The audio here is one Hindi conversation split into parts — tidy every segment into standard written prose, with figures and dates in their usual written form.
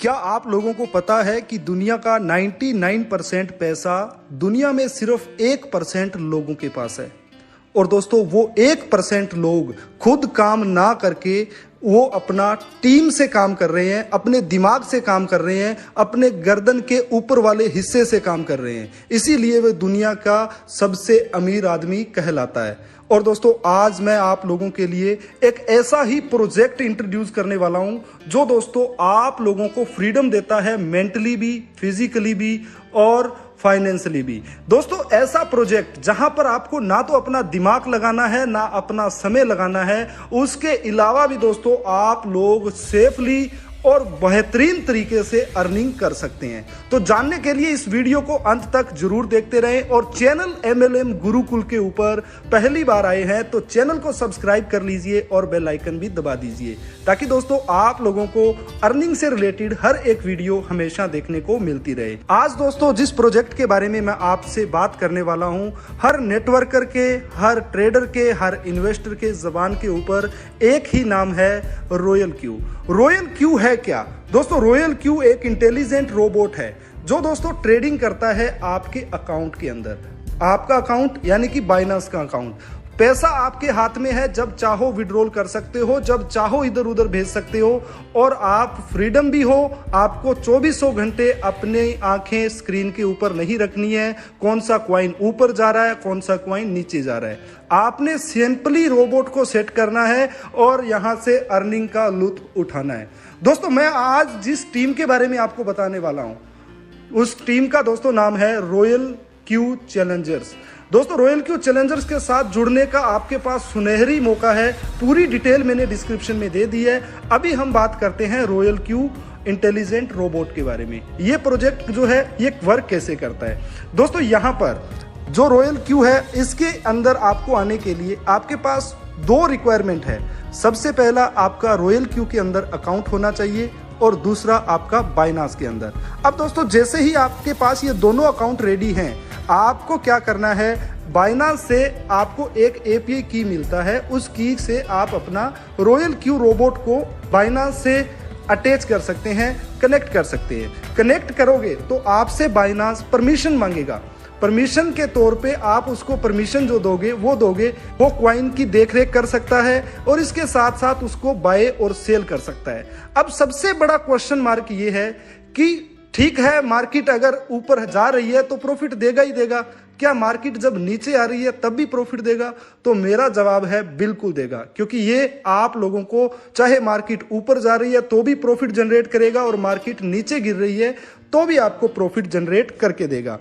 क्या आप लोगों को पता है कि दुनिया का 99% पैसा दुनिया में सिर्फ 1% लोगों के पास है। और दोस्तों वो 1% लोग खुद काम ना करके वो अपना टीम से काम कर रहे हैं, अपने दिमाग से काम कर रहे हैं, अपने गर्दन के ऊपर वाले हिस्से से काम कर रहे हैं। इसीलिए वे दुनिया का सबसे अमीर आदमी कहलाता है। और दोस्तों आज मैं आप लोगों के लिए एक ऐसा ही प्रोजेक्ट इंट्रोड्यूस करने वाला हूं जो दोस्तों आप लोगों को फ्रीडम देता है, मेंटली भी, फिजिकली भी और फाइनेंशियली भी। दोस्तों ऐसा प्रोजेक्ट जहां पर आपको ना तो अपना दिमाग लगाना है ना अपना समय लगाना है, उसके अलावा भी दोस्तों आप लोग सेफली और बेहतरीन तरीके से अर्निंग कर सकते हैं। तो जानने के लिए इस वीडियो को अंत तक जरूर देखते रहें और चैनल MLM गुरुकुल के ऊपर पहली बार आए हैं तो चैनल को सब्सक्राइब कर लीजिए और बेल आइकन भी दबा दीजिए ताकि दोस्तों आप लोगों को अर्निंग से रिलेटेड हर एक वीडियो हमेशा देखने को मिलती रहे। आज दोस्तों जिस प्रोजेक्ट के बारे में मैं आपसे बात करने वाला हूं, हर नेटवर्कर के, हर ट्रेडर के, हर इन्वेस्टर के जबान के ऊपर एक ही नाम है, रॉयल क्यू। रॉयल क्यू है क्या दोस्तों? रॉयल क्यू एक इंटेलिजेंट रोबोट है जो दोस्तों ट्रेडिंग करता है आपके अकाउंट के अंदर। आपका अकाउंट यानी कि बाइनेंस का अकाउंट, पैसा आपके हाथ में है, जब चाहो विड्रॉल कर सकते हो, जब चाहो इधर उधर भेज सकते हो और आप फ्रीडम भी हो। आपको 2400 घंटे अपने आंखें स्क्रीन के ऊपर नहीं रखनी है कौन सा क्वाइन ऊपर जा रहा है, कौन सा क्वाइन नीचे जा रहा है। आपने सिंपली रोबोट को सेट करना है और यहां से अर्निंग का लुत्फ उठाना है। दोस्तों मैं आज जिस टीम के बारे में आपको बताने वाला हूं उस टीम का दोस्तों नाम है रॉयल क्यू चैलेंजर्स। दोस्तों रॉयल क्यू चैलेंजर्स के साथ जुड़ने का आपके पास सुनहरी मौका है। पूरी डिटेल मैंने डिस्क्रिप्शन में दे दी है। अभी हम बात करते हैं रॉयल क्यू इंटेलिजेंट रोबोट के बारे में। ये प्रोजेक्ट जो है ये वर्क कैसे करता है। दोस्तों यहाँ पर जो रॉयल क्यू है इसके अंदर आपको आने के लिए आपके पास दो रिक्वायरमेंट है। सबसे पहला आपका रॉयल क्यू के अंदर अकाउंट होना चाहिए और दूसरा आपका बाइनेंस के अंदर। अब दोस्तों जैसे ही आपके पास ये दोनों अकाउंट रेडी हैं, आपको क्या करना है, बाइनेंस से आपको एक API की मिलता है। उस की से आप अपना रॉयल क्यू रोबोट को बाइनेंस से अटैच कर सकते हैं, कनेक्ट कर सकते हैं। कनेक्ट करोगे तो आपसे बाइनेंस परमिशन मांगेगा। परमिशन के तौर पे आप उसको परमिशन जो दोगे वो क्वाइन की देखरेख कर सकता है और इसके साथ साथ उसको बाय और सेल कर सकता है। अब सबसे बड़ा क्वेश्चन मार्क ये है कि ठीक है मार्केट अगर ऊपर जा रही है तो प्रॉफिट देगा ही देगा, क्या मार्केट जब नीचे आ रही है तब भी प्रॉफिट देगा? तो मेरा जवाब है बिल्कुल देगा, क्योंकि ये आप लोगों को चाहे मार्केट ऊपर जा रही है तो भी प्रॉफिट जनरेट करेगा और मार्केट नीचे गिर रही है तो भी आपको प्रॉफिट जनरेट करके देगा।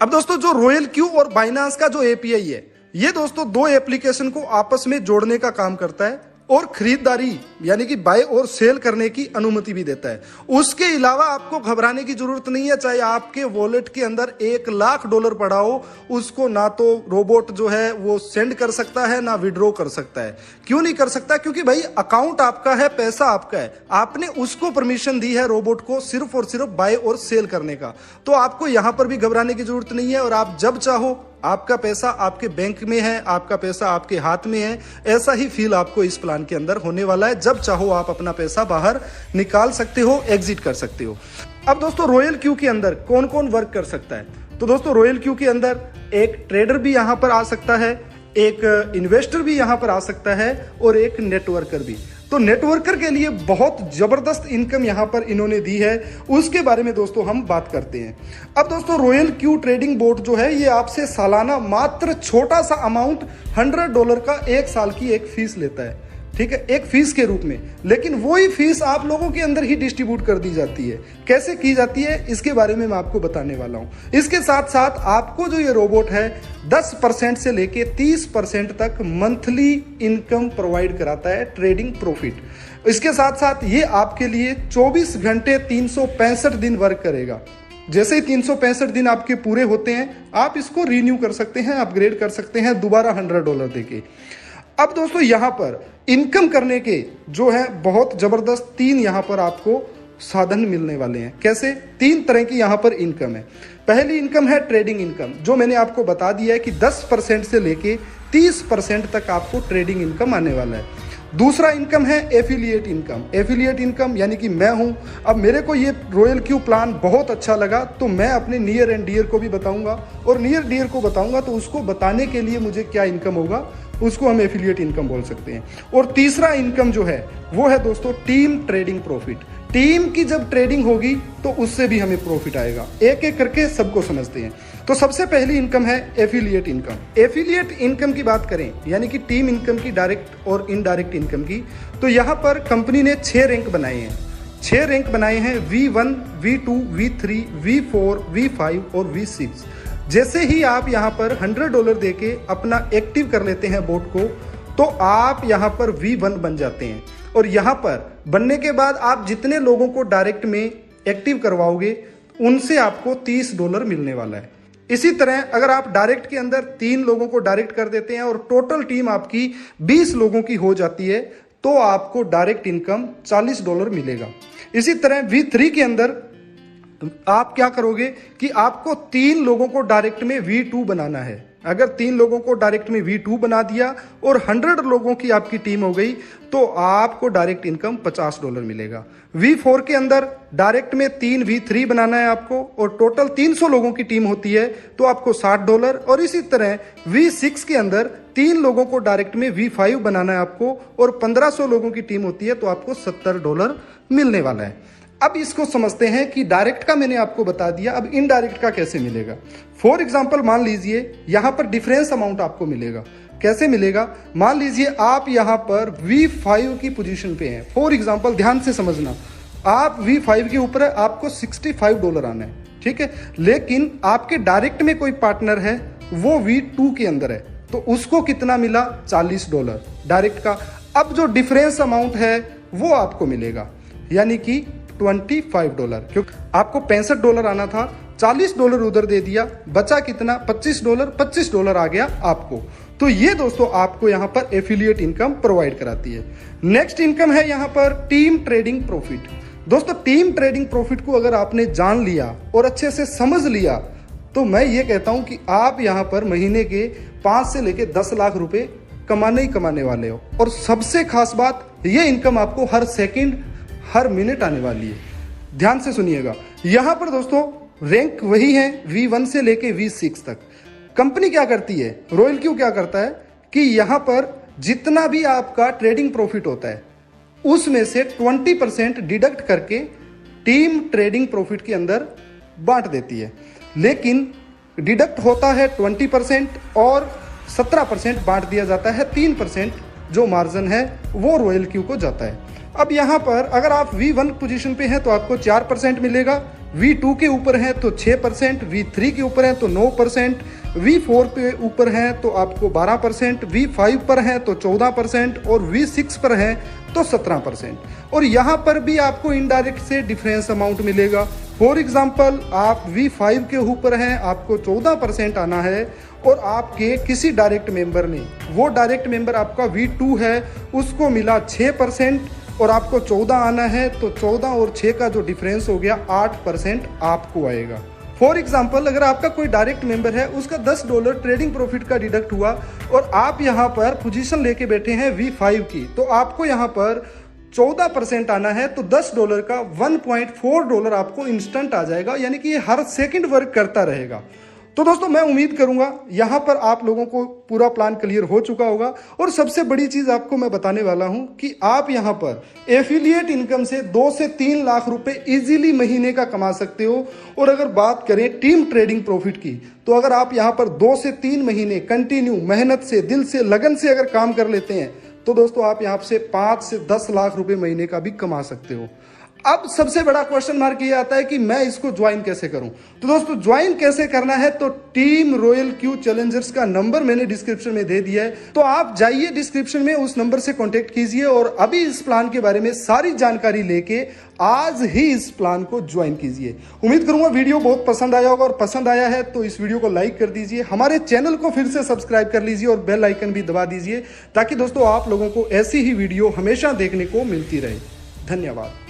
अब दोस्तों जो रॉयल क्यू और बाइनेंस का जो API है ये दोस्तों दो एप्लीकेशन को आपस में जोड़ने का काम करता है और खरीदारी यानी कि बाय और सेल करने की अनुमति भी देता है। उसके अलावा आपको घबराने की जरूरत नहीं है। चाहे आपके वॉलेट के अंदर $1 लाख पड़ा हो, उसको ना तो रोबोट जो है वो सेंड कर सकता है ना विड्रॉ कर सकता है। क्यों नहीं कर सकता? क्योंकि भाई अकाउंट आपका है, पैसा आपका है, आपने उसको परमिशन दी है रोबोट को सिर्फ और सिर्फ बाय और सेल करने का। तो आपको यहां पर भी घबराने की जरूरत नहीं है और आप जब चाहो, आपका पैसा आपके बैंक में है, आपका पैसा आपके हाथ में है, ऐसा ही फील आपको इस प्लान के अंदर होने वाला है। जब चाहो आप अपना पैसा बाहर निकाल सकते हो, एग्जिट कर सकते हो। अब दोस्तों रॉयल क्यू के अंदर कौन कौन वर्क कर सकता है? तो दोस्तों रॉयल क्यू के अंदर एक ट्रेडर भी यहां पर आ सकता है, एक इन्वेस्टर भी यहां पर आ सकता है और एक नेटवर्कर भी। तो नेटवर्कर के लिए बहुत जबरदस्त इनकम यहां पर इन्होंने दी है, उसके बारे में दोस्तों हम बात करते हैं। अब दोस्तों रॉयल क्यू ट्रेडिंग बोट जो है ये आपसे सालाना मात्र छोटा सा अमाउंट $100 का 1 साल की एक फीस लेता है, ठीक है, एक फीस के रूप में। लेकिन वही फीस आप लोगों के अंदर ही डिस्ट्रीब्यूट कर दी जाती है। कैसे की जाती है इसके बारे में मैं आपको बताने वाला हूं। इसके साथ साथ आपको जो ये रोबोट है 10% से लेके 30% तक मंथली इनकम प्रोवाइड कराता है, ट्रेडिंग प्रॉफिट। इसके साथ साथ ये आपके लिए 24 घंटे 365 दिन वर्क करेगा। जैसे ही 365 दिन आपके पूरे होते हैं आप इसको रिन्यू कर सकते हैं, अपग्रेड कर सकते हैं दोबारा $100 देके। अब दोस्तों यहां पर इनकम करने के जो है बहुत जबरदस्त 3 यहां पर आपको साधन मिलने वाले हैं। कैसे? 3 तरह की यहां पर इनकम है। पहली इनकम है ट्रेडिंग इनकम, जो मैंने आपको बता दिया है कि 10% से लेके 30% तक आपको ट्रेडिंग इनकम आने वाला है। दूसरा इनकम है एफिलिएट इनकम। एफिलिएट इनकम यानी कि मैं हूं, अब मेरे को ये रॉयल क्यू प्लान बहुत अच्छा लगा तो मैं अपने नियर एंड डियर को भी बताऊंगा, और नियर डियर को बताऊंगा तो उसको बताने के लिए मुझे क्या इनकम होगा उसको हम एफिलिएट इनकम बोल सकते हैं। और तीसरा इनकम जो है वो है दोस्तों टीम ट्रेडिंग प्रॉफिट। टीम की जब ट्रेडिंग होगी तो उससे भी हमें प्रॉफिट आएगा। एक एक करके सबको समझते हैं। तो सबसे पहली इनकम है एफिलिएट इनकम। एफिलिएट इनकम की बात करें यानी कि टीम इनकम की, डायरेक्ट और इनडायरेक्ट इनकम की, तो यहाँ पर कंपनी ने 6 रैंक बनाए हैं। 6 रैंक बनाए हैं V1, V2, V3, V4, V5 और V6। जैसे ही आप यहाँ पर $100 देके अपना एक्टिव कर लेते हैं बोट को तो आप यहाँ पर V1 बन जाते हैं। और यहाँ पर बनने के बाद आप जितने लोगों को डायरेक्ट में एक्टिव करवाओगे उनसे आपको $30 मिलने वाला है। इसी तरह अगर आप डायरेक्ट के अंदर 3 लोगों को डायरेक्ट कर देते हैं और टोटल टीम आपकी 20 लोगों की हो जाती है तो आपको डायरेक्ट इनकम $40 मिलेगा। इसी तरह V3 के अंदर आप क्या करोगे कि आपको 3 लोगों को डायरेक्ट में V2 बनाना है। अगर 3 लोगों को डायरेक्ट में V2 बना दिया और 100 लोगों की आपकी टीम हो गई तो आपको डायरेक्ट इनकम $50 मिलेगा। V4 के अंदर डायरेक्ट में 3 V3 बनाना है आपको और टोटल 300 लोगों की टीम होती है तो आपको $60। और इसी तरह V6 के अंदर 3 लोगों को डायरेक्ट में V5 बनाना है आपको और 1500 लोगों की टीम होती है तो आपको $70 मिलने वाला है। अब इसको समझते हैं कि डायरेक्ट का मैंने आपको बता दिया, अब इनडायरेक्ट का कैसे मिलेगा। फॉर एग्जांपल मान लीजिए यहां पर डिफरेंस अमाउंट आपको मिलेगा। कैसे मिलेगा? मान लीजिए आप यहां पर V5 की पोजीशन पे हैं। फॉर एग्जांपल ध्यान से समझना, आप V5 के ऊपर है, आपको $65 आना है, ठीक है। लेकिन आपके डायरेक्ट में कोई पार्टनर है वो V2 के अंदर है तो उसको कितना मिला? $40 डायरेक्ट का। अब जो डिफरेंस अमाउंट है वो आपको मिलेगा यानी कि $25, क्योंकि आपको $65 आना था, $40 उधर दे दिया, बचा कितना? $25। $25 आ गया आपको। तो ये दोस्तों आपको यहाँ पर एफिलिएट इनकम प्रोवाइड कराती है। नेक्स्ट इनकम है यहाँ पर टीम ट्रेडिंग प्रॉफिट। दोस्तों टीम ट्रेडिंग प्रॉफिट को अगर आपने जान लिया और अच्छे से समझ लिया तो मैं ये कहता हूं कि आप यहाँ पर महीने के 5 से लेके 10 लाख रुपए कमाने ही कमाने वाले हो। और सबसे खास बात, ये इनकम आपको हर सेकंड हर मिनट आने वाली है। ध्यान से सुनिएगा, यहां पर दोस्तों रैंक वही है V1 से लेके V6 तक। कंपनी क्या करती है, रॉयल क्यू क्या करता है कि यहां पर जितना भी आपका ट्रेडिंग प्रॉफिट होता है उसमें से 20% डिडक्ट करके टीम ट्रेडिंग प्रॉफिट के अंदर बांट देती है। लेकिन डिडक्ट होता है 20% और 17% बांट दिया जाता है। 3% जो मार्जिन है वो रॉयल क्यू को जाता है। अब यहां पर अगर आप V1 पोजीशन पे हैं तो आपको 4% मिलेगा, V2 के ऊपर है तो 6%, V3 के ऊपर है तो 9%, V4 पे ऊपर है तो आपको 12%, V5 पर है तो 14% और V6 पर है तो 17%। और यहाँ पर भी आपको इनडायरेक्ट से डिफरेंस अमाउंट मिलेगा। फॉर एग्जाम्पल आप V5 के ऊपर हैं, आपको 14% आना है और आपके किसी डायरेक्ट मेंबर ने, वो डायरेक्ट मेंबर आपका V2 है, उसको मिला 6% और आपको 14 आना है तो 14 और 6 का जो डिफरेंस हो गया 8% आपको आएगा। फॉर एग्जाम्पल अगर आपका कोई डायरेक्ट मेंबर है, उसका $10 ट्रेडिंग प्रॉफिट का डिडक्ट हुआ और आप यहाँ पर पोजीशन लेके बैठे हैं V5 की, तो आपको यहाँ पर 14% आना है तो $10 का $1.4 आपको इंस्टेंट आ जाएगा, यानी कि ये हर सेकंड वर्क करता रहेगा। तो दोस्तों मैं उम्मीद करूंगा यहां पर आप लोगों को पूरा प्लान क्लियर हो चुका होगा। और सबसे बड़ी चीज आपको मैं बताने वाला हूं कि आप यहां पर एफिलिएट इनकम से 2 से 3 लाख रुपए इजीली महीने का कमा सकते हो। और अगर बात करें टीम ट्रेडिंग प्रॉफिट की, तो अगर आप यहां पर 2 से 3 महीने कंटिन्यू मेहनत से, दिल से, लगन से अगर काम कर लेते हैं तो दोस्तों आप यहां से 5 से 10 लाख रुपए महीने का भी कमा सकते हो। अब सबसे बड़ा क्वेश्चन मार्क ये आता है कि मैं इसको ज्वाइन कैसे करूं। तो दोस्तों ज्वाइन कैसे करना है, तो टीम रॉयल क्यू चैलेंजर्स का नंबर मैंने डिस्क्रिप्शन में दे दिया है, तो आप जाइए डिस्क्रिप्शन में उस नंबर से कांटेक्ट कीजिए और अभी इस प्लान के बारे में सारी जानकारी लेके आज ही इस प्लान को ज्वाइन कीजिए। उम्मीद करूंगा वीडियो बहुत पसंद आया होगा और पसंद आया है तो इस वीडियो को लाइक कर दीजिए, हमारे चैनल को फिर से सब्सक्राइब कर लीजिए और बेल आइकन भी दबा दीजिए ताकि दोस्तों आप लोगों को ऐसी ही वीडियो हमेशा देखने को मिलती रहे। धन्यवाद।